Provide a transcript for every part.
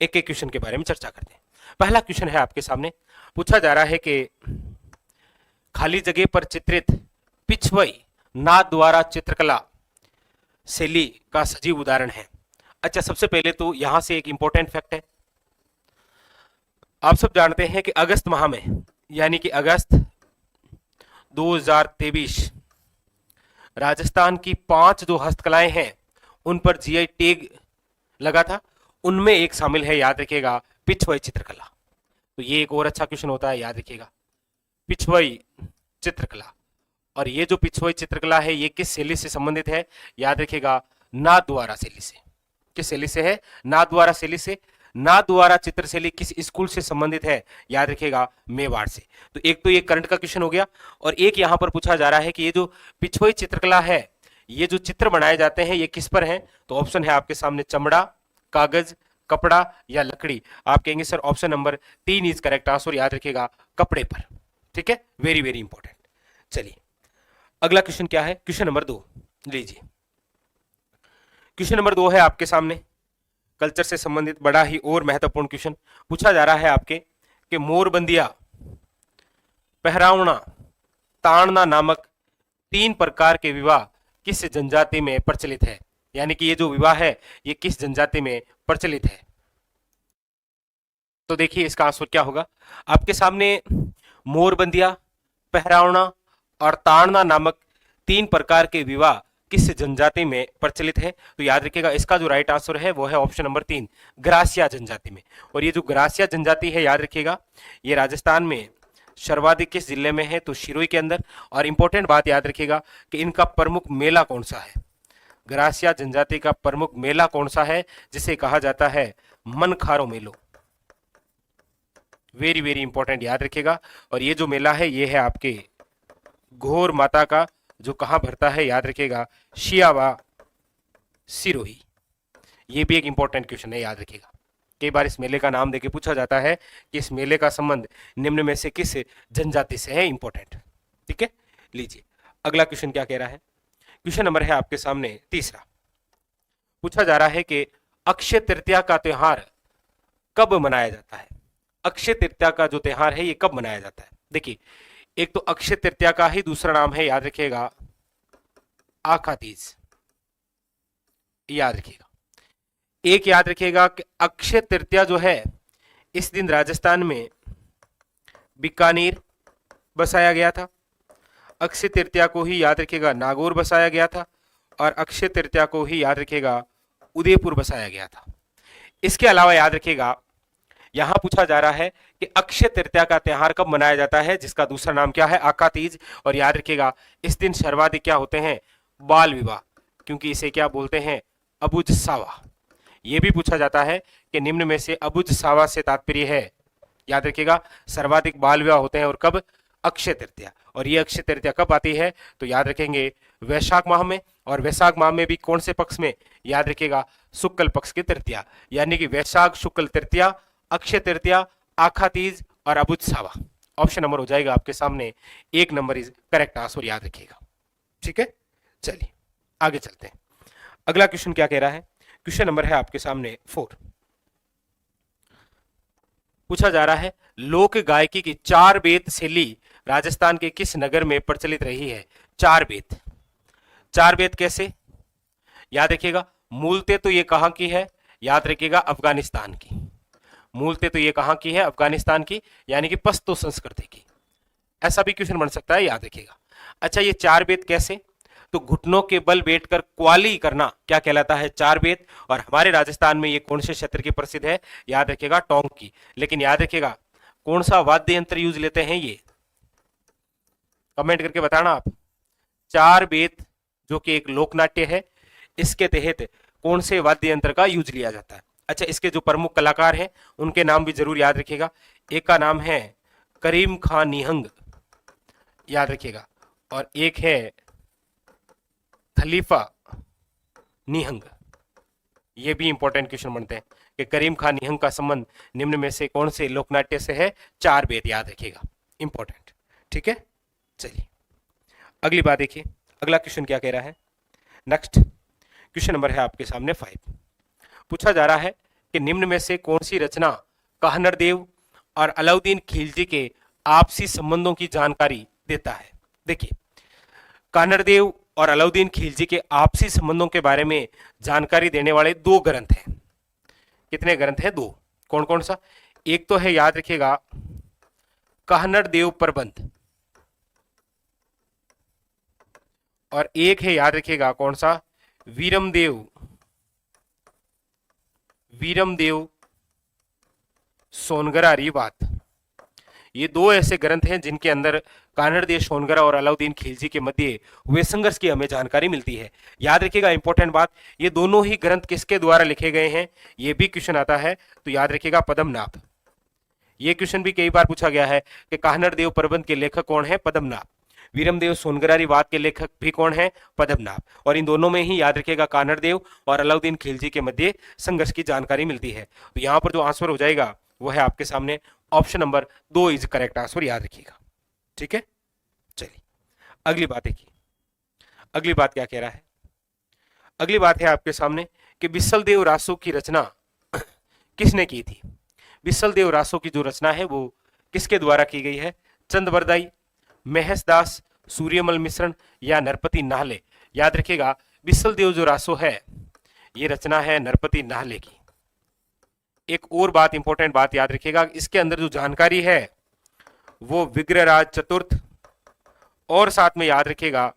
एक एक क्वेश्चन के बारे में चर्चा करते हैं। पहला क्वेश्चन है आपके सामने, पूछा जा रहा है कि खाली जगह पर चित्रित पिछवई नाद द्वारा चित्रकला शैली का सजीव उदाहरण है। अच्छा, सबसे पहले तो यहां से एक इंपॉर्टेंट फैक्ट है। आप सब जानते हैं कि अगस्त माह में, यानी कि अगस्त 2023, राजस्थान की 5 जो हस्तकलाएं हैं उन पर जीआई टैग लगा था। उनमें एक शामिल है, याद रखिएगा, पिछवई चित्रकला। तो ये एक और अच्छा क्वेश्चन होता है, याद रखिएगा, पिछवई चित्रकला। और ये जो पिछवई चित्रकला है ये किस शैली से संबंधित है, याद रखिएगा, नाथद्वारा शैली से। किस शैली से है? नाथद्वारा शैली से। नाथद्वारा चित्र शैली किस स्कूल से संबंधित है, याद रखिएगा, मेवाड़ से। तो एक तो ये करंट का क्वेश्चन हो गया, और एक यहां पर पूछा जा रहा है कि ये जो पिछवई चित्रकला है, ये जो चित्र बनाए जाते हैं ये किस पर हैं? तो ऑप्शन है आपके सामने, चमड़ा, कागज, कपड़ा या लकड़ी। आप कहेंगे sir option number 3 is correct answer, याद रखिएगा, कपड़े पर। ठीक है, वेरी वेरी इंपॉर्टेंट। चलिए अगला क्वेश्चन क्या है, क्वेश्चन नंबर 2 लीजिए। क्वेश्चन नंबर 2 है आपके सामने, कल्चर से संबंधित बड़ा ही और महत्वपूर्ण क्वेश्चन। पूछा जा रहा है आपके कि मोरबंदिया, पहरावना, ताड़ना नामक 3 प्रकार के विवाह किस जनजाति में प्रचलित है? यानी कि ये जो विवाह है ये किस जनजाति में प्रचलित है? तो देखिए इसका आंसर क्या होगा आपके सामने। मोरबंदिया, पहरावना और ताड़ना नामक 3 प्रकार के विवाह किस जनजाति में प्रचलित है? तो याद रखिएगा इसका जो राइट आंसर है वो है ऑप्शन नंबर 3, ग्रासिया जनजाति में। और ये जो ग्रासिया जनजाति है, याद रखिएगा, ये राजस्थान में सर्वाधिक किस जिले में है? तो सिरोही के अंदर। और इंपॉर्टेंट बात याद रखिएगा कि इनका प्रमुख मेला कौन सा है? ग्रासिया जनजाति का प्रमुख मेला कौन सा है, जिसे कहा जाता है मनखारो मेलो। वेरी वेरी इंपॉर्टेंट, याद रखिएगा। और ये जो मेला है ये है आपके घोर माता का, जो कहां भरता है, याद रखिएगा, शियावा सिरोही। ये भी एक इंपॉर्टेंट क्वेश्चन है, याद रखिएगा। कई बार इस मेले का नाम देके पूछा जाता है कि इस मेले का संबंध निम्न में से किस जनजाति से है, इंपॉर्टेंट। ठीक है, लीजिए अगला क्वेश्चन क्या कह रहा है। क्वेश्चन नंबर है आपके सामने तीसरा। पूछा जा रहा है कि अक्षय तृतीया का त्योहार कब मनाया जाता है? अक्षय तृतीया का जो त्योहार है ये कब मनाया जाता है? देखिए, एक तो अक्षय तृतीया का ही दूसरा नाम है, याद रखिएगा, आखा तीज। याद रखिएगा, एक याद रखिएगा कि अक्षय तृतीया जो है इस दिन राजस्थान में बीकानेर बसाया गया था। अक्षय तृतीया को ही याद रखिएगा नागौर बसाया गया था। और अक्षय तृतीया को ही याद रखिएगा उदयपुर बसाया गया था। इसके अलावा याद रखिएगा यहां पूछा जा रहा है कि अक्षय तृतीया का त्योहार कब मनाया जाता है, जिसका दूसरा नाम क्या है? आका तीज। और याद रखिएगा इस दिन सर्वाधिक क्या होते हैं? बाल विवाह, क्योंकि इसे क्या बोलते हैं? अबुझ सावा। यह भी पूछा जाता है कि निम्न में से अबुझ सावा से तात्पर्य है, याद रखिएगा, सर्वाधिक बाल विवाह होते हैं और कब? अक्षय तृतीया। और ये अक्षय तृतीया कब आती है? तो याद रखेंगे वैशाख माह में। और वैशाख माह में भी कौन से पक्ष में? याद रखिएगा शुक्ल पक्ष की तृतीया, यानी कि वैशाख शुक्ल तृतीया, अक्षय तृतीया, आखा तीज और अबुझ सावा। ऑप्शन नंबर हो जाएगा आपके सामने 1 नंबर इज करेक्ट आंसर, याद रखिएगा। ठीक है, चलिए आगे चलते हैं। अगला क्वेश्चन क्या कह रहा है, क्वेश्चन नंबर है आपके सामने 4। पूछा जा रहा है लोक गायकी की 4 बेत शैली राजस्थान के किस नगर में प्रचलित रही है? 4 बेत। 4 बेत कैसे? याद रखिएगा मूलतः तो ये कहां की है? याद रखिएगा अफगानिस्तान की। मूलतः तो ये कहां की है? अफगानिस्तान की, यानी कि पश्तो संस्कृति की। ऐसा भी क्वेश्चन बन सकता है, याद रखिएगा। अच्छा, ये 4 बेत कैसे? तो घुटनों के बल बैठकर क्वाली करना क्या कहलाता है? 4 बेत। और हमारे राजस्थान में ये कौन से क्षेत्र की प्रसिद्ध है? याद रखिएगा टोंक की। लेकिन याद रखिएगा कौन सा वाद्य यंत्र यूज लेते हैं ये? कमेंट करके बताना आप। 4 बेत जो कि एक लोकनाट्य है, इसके तहत कौन से वाद्य यंत्र का यूज लिया जाता है? अच्छा, इसके जो प्रमुख कलाकार हैं उनके नाम भी जरूर याद रखिएगा। एक का नाम है करीम खान निहंग, याद रखिएगा, और एक है खलीफा निहंग। ये भी इंपॉर्टेंट क्वेश्चन बनते हैं कि करीम खान निहंग का संबंध निम्न में से कौन से लोकनाट्य से है? 4 बेत, याद रखिएगा, इंपॉर्टेंट। ठीक है, चलिए अगली बात देखिए, अगला क्वेश्चन क्या कह रहा है। नेक्स्ट क्वेश्चन नंबर है आपके सामने 5। पूछा जा रहा है कि निम्न में से कौन सी रचना काहनरदेव और अलाउद्दीन खिलजी के आपसी संबंधों की जानकारी देता है। देखिए, कानरदेव और अलाउद्दीन खिलजी के आपसी संबंधों के बारे में जानकारी देने वाले दो ग्रंथ हैं। कितने ग्रंथ हैं? दो। कौन कौन सा? एक तो है, याद रखिएगा, काहनरदेव प्रबंध, और एक है, याद रखिएगा, कौन सा? वीरमदेव सोनगरा रिवात। ये दो ऐसे ग्रंथ हैं जिनके अंदर कानरदेव सोनगरा और अलाउद्दीन खिलजी के मध्य हुए संघर्ष की हमें जानकारी मिलती है। याद रखिएगा, इंपॉर्टेंट बात, ये दोनों ही ग्रंथ किसके द्वारा लिखे गए हैं? ये भी क्वेश्चन आता है, तो याद रखिएगा पद्मनाभ। ये क्वेश्चन भी कई बार पूछा गया है कि काहनरदेव प्रबंध के लेखक कौन है? पद्मनाभ। वीरमदेव सोनगरा रिवात के लेखक भी कौन है? पद्मनाभ। और इन दोनों में ही, याद रखिएगा, कानरदेव और अलाउद्दीन खिलजी के मध्य संघर्ष की जानकारी मिलती है। तो यहां पर जो आंसर हो जाएगा वो है आपके सामने option number 2 is correct answer, याद रखिएगा। ठीक है, चलिए अगली बात देखिए। अगली बात क्या कह रहा है? अगली बात है आपके सामने कि बिसलदेव रासो की रचना किसने की थी? बिसलदेव रासो की जो रचना है वो किसके द्वारा की गई है? चंदबरदाई, महेशदास, सूर्यमल मिश्रण या नरपति नाहले। याद रखिएगा, बिसलदेव जो रासो है ये रचना है नरपति नाहले की। एक और बात, इंपॉर्टेंट बात याद रखिएगा, इसके अंदर जो जानकारी है वो विग्रहराज चतुर्थ और साथ में याद रखिएगा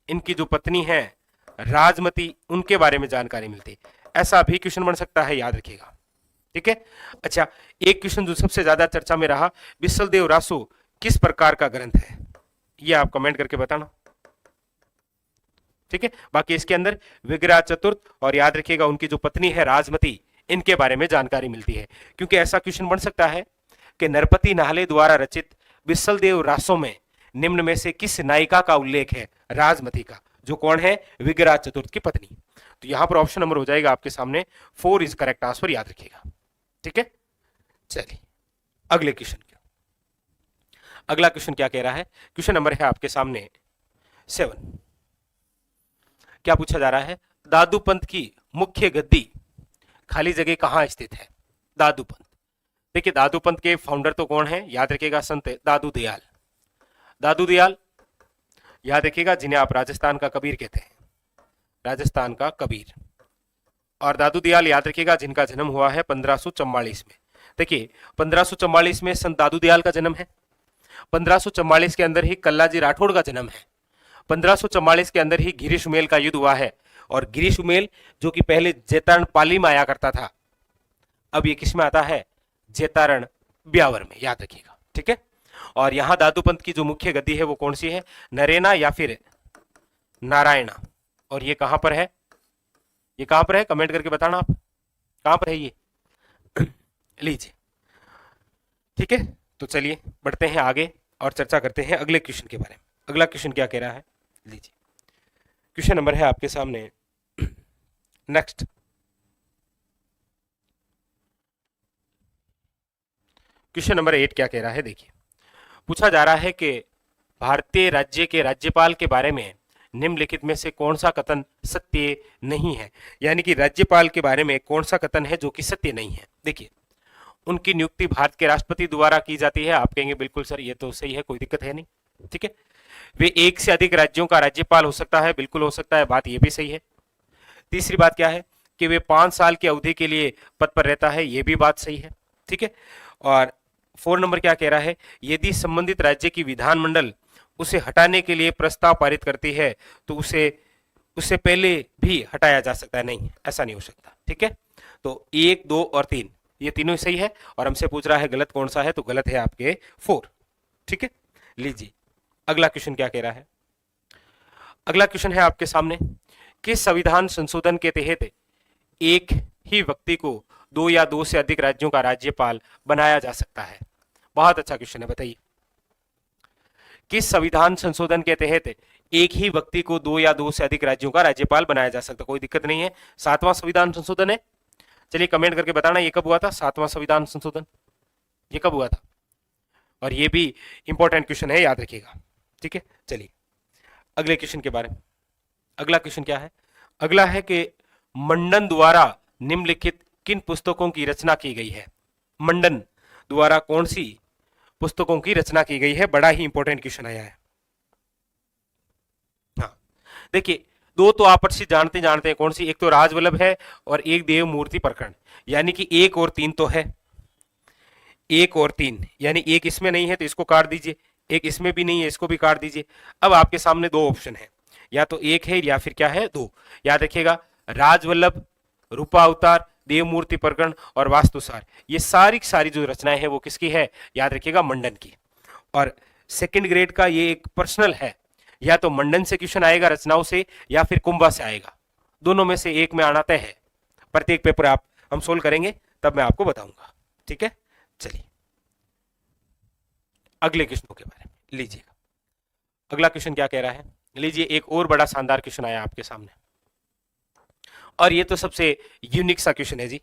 इनकी जो पत्नी है राजमती, उनके बारे में जानकारी मिलती। ऐसा भी क्वेश्चन बन सकता है, याद रखिएगा। ठीक है, अच्छा, एक क्वेश्चन जो सबसे ज्यादा चर्चा में रहा, बिसलदेव रासो किस प्रकार का ग्रंथ है? ये आप कमेंट करके बताना। ठीक है, बाकी इसके अंदर विग्रह चतुर्थ और याद रखिएगा उनकी जो पत्नी है राजमती, इनके बारे में जानकारी मिलती है। क्योंकि ऐसा क्वेश्चन बन सकता है कि नरपति नाहले द्वारा रचित बिसलदेव रासो में निम्न में से किस नायिका का उल्लेख है? राजमती का, जो कौन है? विग्रह चतुर्थ की पत्नी। तो यहां पर ऑप्शन नंबर हो जाएगा आपके सामने 4 इज करेक्ट आंसर, याद रखिएगा। ठीक है, चलिए अगले क्वेश्चन। अगला क्वेश्चन क्या कह रहा है? क्वेश्चन नंबर है आपके सामने 7। क्या पूछा जा रहा है? दादू पंथ की मुख्य गद्दी खाली जगह कहां स्थित है? दादू पंथ। देखिए, दादू पंथ के फाउंडर तो कौन है? याद रखिएगा, संत दादू दयाल। दादू दयाल, याद रखिएगा, जिन्हें आप राजस्थान का कबीर कहते हैं, राजस्थान का कबीर। और दादू दयाल, याद रखिएगा, जिनका जन्म हुआ है 1544 में। देखिए, 1544 में संत दादू दयाल का जन्म है। 1544 के अंदर ही कल्लाजी राठौड़ का जन्म है। 1544 के अंदर ही गिरीश उमेल का युद्ध हुआ है। और गिरीश उमेल जो कि पहले जेतारण पाली में आया करता था, अब ये किस में आता है? जेतारण ब्यावर में, याद रखिएगा। ठीक है, और यहां दादू पंथ की जो मुख्य गद्दी है वो कौन सी है? नरेना या फिर नारायणा। और ये कहां पर है? ये कहां पर है? कमेंट करके बताना आप, कहां पर है ये? लीजिए। ठीक है, तो चलिए बढ़ते हैं आगे और चर्चा करते हैं अगले क्वेश्चन के बारे में। अगला क्वेश्चन क्या कह रहा है? लीजिए, क्वेश्चन नंबर है आपके सामने नेक्स्ट। क्वेश्चन नंबर 8 क्या कह रहा है? देखिए, पूछा जा रहा है कि भारतीय राज्य के राज्यपाल के बारे में निम्नलिखित में से कौन सा कथन सत्य नहीं है? यानी कि राज्यपाल के बारे में कौन सा कथन है जो कि सत्य नहीं है? देखिए, उनकी नियुक्ति भारत के राष्ट्रपति द्वारा की जाती है। आप कहेंगे बिल्कुल सर ये तो सही है, कोई दिक्कत है नहीं। ठीक है, वे एक से अधिक राज्यों का राज्यपाल हो सकता है, बिल्कुल हो सकता है, बात ये भी सही है। तीसरी बात क्या है कि वे 5 साल की अवधि के लिए पद पर रहता है, ये भी बात सही है। ठीक है, और 4 नंबर क्या कह रहा है? यदि संबंधित राज्य की विधानमंडल उसे हटाने के लिए प्रस्ताव पारित करती है तो उससे पहले भी हटाया जा सकता है। नहीं, ऐसा नहीं हो सकता। ठीक है, तो 1, 2 और 3 ये तीनों सही है, और हमसे पूछ रहा है गलत कौन सा है, तो गलत है आपके 4। ठीक है, लीजिए अगला क्वेश्चन क्या कह रहा है? अगला क्वेश्चन है आपके सामने कि संविधान संशोधन के तहत एक ही व्यक्ति को 2 या 2 से अधिक राज्यों का राज्यपाल बनाया जा सकता है? बहुत अच्छा क्वेश्चन है, बताइए। किस संविधान संशोधन के तहत एक ही व्यक्ति को 2 या 2 से अधिक राज्यों का राज्यपाल बनाया जा सकता है? कोई दिक्कत नहीं है, 7वां संविधान संशोधन है। चलिए कमेंट करके बताना ये कब हुआ था? 7वां संविधान संशोधन ये कब हुआ था? और ये भी इंपॉर्टेंट क्वेश्चन है, याद रखिएगा। ठीक है, चलिए अगले क्वेश्चन के बारे में। अगला क्वेश्चन क्या है? अगला है कि मंडन द्वारा निम्नलिखित किन पुस्तकों की रचना की गई है? मंडन द्वारा कौन सी पुस्तकों की रचना की गई है? बड़ा ही इंपॉर्टेंट क्वेश्चन आया है। हाँ, देखिए, दो तो आपस जानते जानते हैं, कौन सी? एक तो राजवल्लभ है और एक देव मूर्ति प्रकरण, यानी कि एक और तीन तो है, एक और तीन, यानी एक इसमें नहीं है तो इसको काट दीजिए, एक इसमें भी नहीं है इसको भी काट दीजिए। अब आपके सामने दो ऑप्शन है, या तो एक है या फिर क्या है, दो। याद रखिएगा, राजवल्लभ, रूपा अवतार, देव मूर्ति प्रकरण और वास्तुसार, ये सारी सारी जो रचनाएं हैं वो किसकी है? याद रखिएगा, मंडन की। और सेकंड ग्रेड का ये एक पर्सनल है, या तो मंडन से क्वेश्चन आएगा रचनाओं से, या फिर कुंभा से आएगा, दोनों में से एक में आना तय है। प्रत्येक पेपर आप हम सोल्व करेंगे तब मैं आपको बताऊंगा, ठीक है। चलिए अगले क्वेश्चनों के बारे में लीजिएगा। अगला क्वेश्चन क्या कह रहा है? लीजिए, एक और बड़ा शानदार क्वेश्चन आया आपके सामने, और ये तो सबसे यूनिक सा क्वेश्चन है जी।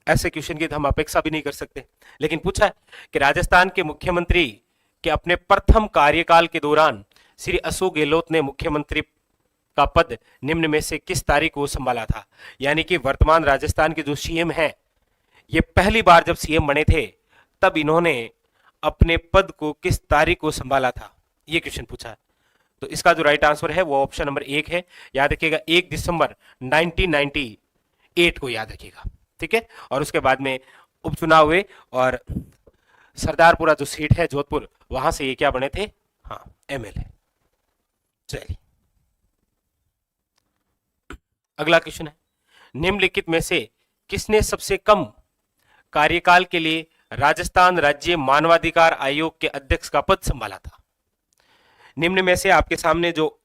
ऐसे क्वेश्चन की तो हम अपेक्षा भी नहीं कर सकते, लेकिन पूछा है कि राजस्थान के मुख्यमंत्री के अपने प्रथम कार्यकाल के दौरान श्री अशोक गहलोत ने मुख्यमंत्री का पद निम्न में से किस तारीख को संभाला था? यानी कि वर्तमान राजस्थान के जो सीएम हैं, ये पहली बार जब सीएम बने थे तब इन्होंने अपने पद को किस तारीख को संभाला था, ये क्वेश्चन पूछा है। तो इसका जो राइट आंसर है वो ऑप्शन नंबर एक है। याद रखिएगा, 1 दिसंबर 1998 को, याद रखिएगा, ठीक है। और उसके बाद में उपचुनाव हुए और सरदारपुरा जो सीट है जोधपुर, वहां से ये क्या बने थे? हाँ, एमएलए। चलिए अगला क्वेश्चन है, निम्नलिखित में से किसने सबसे कम कार्यकाल के लिए राजस्थान राज्य मानवाधिकार आयोग के अध्यक्ष का पद संभाला था? निम्न में से आपके सामने जो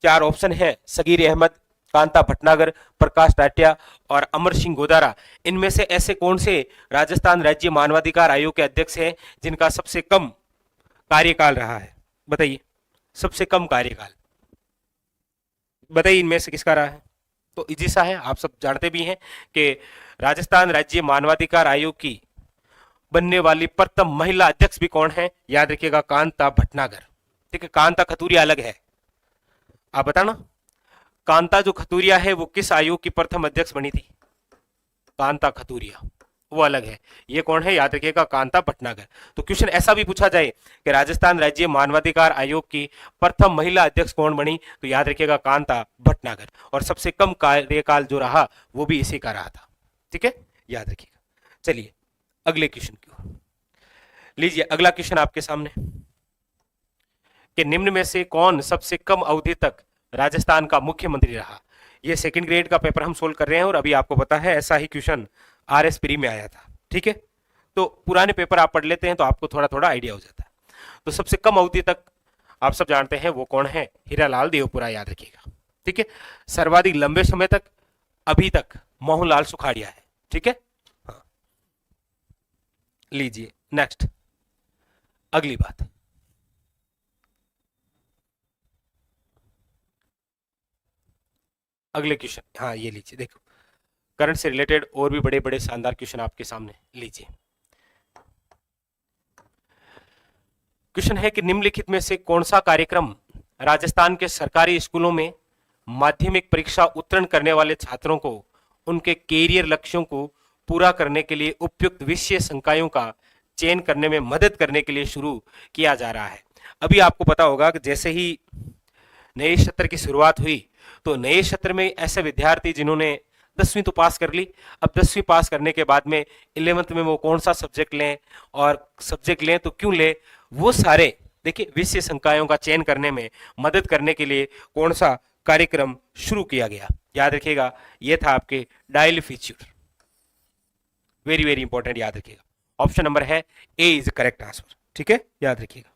चार ऑप्शन है, सगीर अहमद, कांता भटनागर, प्रकाश टाटिया और अमर सिंह गोदारा, इनमें से ऐसे कौन से राजस्थान राज्य मानवाधिकार आयोग के अध्यक्ष हैं जिनका सबसे कम कार्यकाल रहा है? बताइए, सबसे कम कार्यकाल बताइए, इनमें से किसका रहा है? तो इजी सा है, आप सब जानते भी हैं कि राजस्थान राज्य मानवाधिकार आयोग की बनने वाली प्रथम महिला अध्यक्ष भी कौन है? याद रखिएगा, कांता भटनागर, ठीक है। कांता खतूरिया अलग है, आप बताना, कांता जो खतूरिया है वो किस आयोग की प्रथम अध्यक्ष बनी थी? कांता खतूरिया, वो अलग है। ये कौन है? याद रखिएगा, कांता भटनागर। तो क्वेश्चन ऐसा भी पूछा जाए कि राजस्थान राज्य मानवाधिकार आयोग की प्रथम महिला अध्यक्ष कौन बनी, तो याद रखिएगा, कांता भटनागर। और सबसे कम कार्यकाल जो रहा वो भी इसी का रहा था, ठीक है, याद रखिएगा। चलिए अगले क्वेश्चन की लीजिए। अगला क्वेश्चन आपके सामने कि निम्न में से कौन सबसे कम अवधि तक राजस्थान का मुख्यमंत्री रहा? ये सेकंड ग्रेड का पेपर हम सोल्व कर रहे हैं और अभी आपको पता है ऐसा ही क्वेश्चन आरएस प्री में आया था, ठीक है। तो पुराने पेपर आप पढ़ लेते हैं तो आपको थोड़ा थोड़ा आइडिया हो जाता है। तो सबसे कम अवधि तक आप सब जानते हैं वो कौन है? हीरालाल देवपुरा, याद रखिएगा, ठीक है। सर्वाधिक लंबे समय तक अभी तक मोहनलाल सुखाड़िया है, ठीक है। हाँ, लीजिए नेक्स्ट अगली बात, अगले क्वेश्चन। हाँ, ये लीजिए, देखो, करंट से रिलेटेड और भी बड़े बड़े शानदार क्वेश्चन आपके सामने। लीजिए, क्वेश्चन है कि निम्नलिखित में से कौन सा कार्यक्रम राजस्थान के सरकारी स्कूलों में माध्यमिक परीक्षा उत्तीर्ण करने वाले छात्रों को उनके कैरियर लक्ष्यों को पूरा करने के लिए उपयुक्त विषय संकायों का चयन करने में मदद करने के लिए शुरू किया जा रहा है? अभी आपको पता होगा कि जैसे ही नए सत्र की शुरुआत हुई तो नए सत्र में ऐसे विद्यार्थी जिन्होंने 10वीं तो पास कर ली, अब 10वीं पास करने के बाद में 11th में वो कौन सा सब्जेक्ट लें, और सब्जेक्ट लें तो क्यों लें, वो सारे देखिए विषय संकायों का चयन करने में मदद करने के लिए कौन सा कार्यक्रम शुरू किया गया? याद रखिएगा, ये था आपके dial feature, very very important, याद रखिएगा। ऑप्शन नंबर है ए इज करेक्ट आंसर, ठीक है, याद रखिएगा।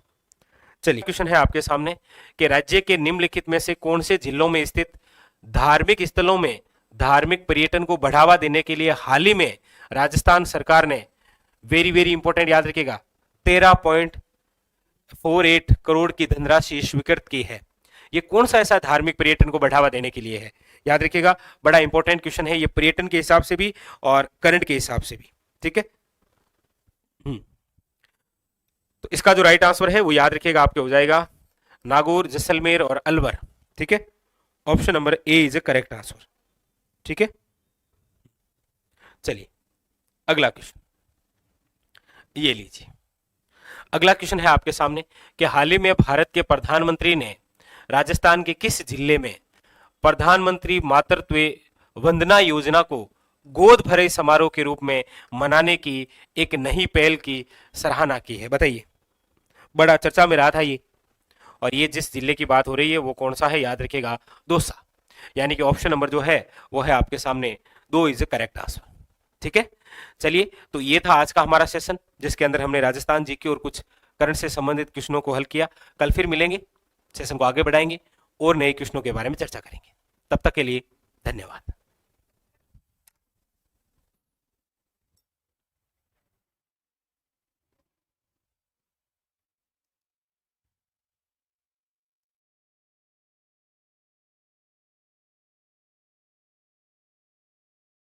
चलिए क्वेश्चन है आपके सामने कि राज्य के निम्नलिखित में से कौन से जिलों में स्थित धार्मिक स्थलों में धार्मिक पर्यटन को बढ़ावा देने के लिए हाल ही में राजस्थान सरकार ने, वेरी वेरी इंपॉर्टेंट, याद रखिएगा, 13.48 करोड़ की धनराशि स्वीकृत की है? ये कौन सा ऐसा धार्मिक पर्यटन को बढ़ावा देने के लिए है? याद रखिएगा, बड़ा इंपॉर्टेंट क्वेश्चन है ये, पर्यटन के हिसाब से भी और करंट के हिसाब से भी, ठीक है। तो इसका जो राइट आंसर है वो याद रखिएगा आपके हो जाएगा नागौर, जैसलमेर और अलवर, ठीक है। Option number A is A correct answer, ठीक है। चलिए अगला क्वेश्चन ये लीजिए। अगला क्वेश्चन है आपके सामने कि हाल ही में भारत के प्रधानमंत्री ने राजस्थान के किस जिले में प्रधानमंत्री मातृत्व वंदना योजना को गोद भरे समारोह के रूप में मनाने की एक नई पहल की सराहना की है? बताइए, बड़ा चर्चा में रहा था ये। और ये जिस जिले की बात हो रही है वो कौन सा है? याद रखिएगा, दौसा। यानी कि ऑप्शन नंबर जो है वो है आपके सामने 2 इज द करेक्ट आंसर। ठीक है, चलिए तो ये था आज का हमारा सेशन जिसके अंदर हमने राजस्थान जीके और कुछ करंट से संबंधित क्वेश्चनों को हल किया। कल फिर मिलेंगे, सेशन को आगे बढ़ाएंगे और नए क्वेश्चनों के बारे में चर्चा करेंगे। तब तक के लिए धन्यवाद।